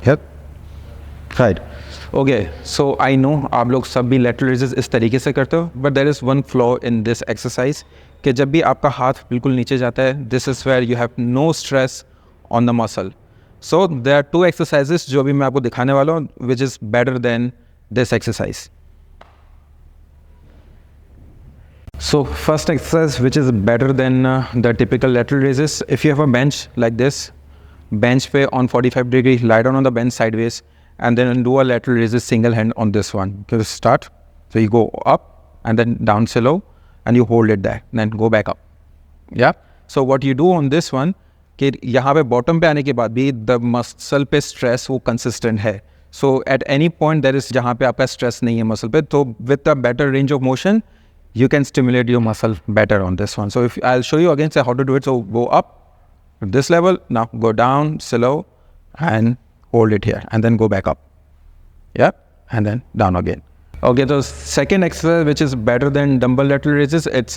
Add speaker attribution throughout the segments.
Speaker 1: Yep. Right. Okay. So I know आप लोग सब भी lateral raises इस तरीके से करते हो, but there is one flaw in this exercise कि जब भी आपका हाथ बिल्कुल नीचे जाता है, this is where you have no stress on the muscle. So there are two exercises जो भी मैं आपको दिखाने वाला हूँ, which is better than this exercise. So first exercise which is better than the typical lateral raises, if you have a bench like this, bench पे on 45 degree, lie down on the bench sideways and then do a lateral raises single hand on this one. Just start, so you go up and then down slow and you hold it there, then go back up. Yeah. So what you do on this one कि यहाँ पे bottom पे आने के बाद भी the muscle पे stress वो consistent है. So at any point there is जहाँ पे आपका stress नहीं है muscle पे, तो with a better range of motion you can stimulate your muscle better on this one. So if I'll show you again, say how to do it. So go up to this level, now go down slow and hold it here and then go back up. Yeah, and then down again. Okay, so second exercise which is better than dumbbell lateral raises, it's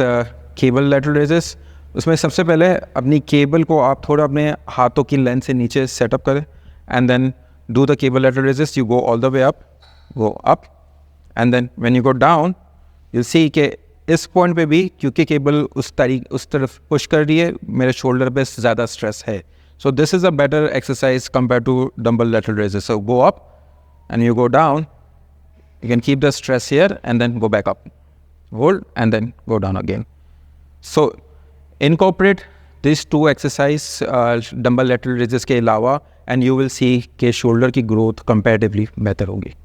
Speaker 1: cable lateral raises. उसमें सबसे पहले अपनी cable को आप थोड़ा अपने हाथों की लेंथ से नीचे सेटअप करें and then do the cable lateral raises. You go all the way up, go up, and then when you go down, you'll see कि इस पॉइंट पे भी क्योंकि केबल उस तरफ पुश कर रही है, मेरे शोल्डर पे ज़्यादा स्ट्रेस है. So this is a better exercise compare to dumbbell lateral raises. So go up and you go down, you can keep the stress here and then go back up, hold and then go down again. So incorporate this to exercise dumbbell lateral raises के अलावा and you will see के shoulder की growth comparatively बेहतर होगी.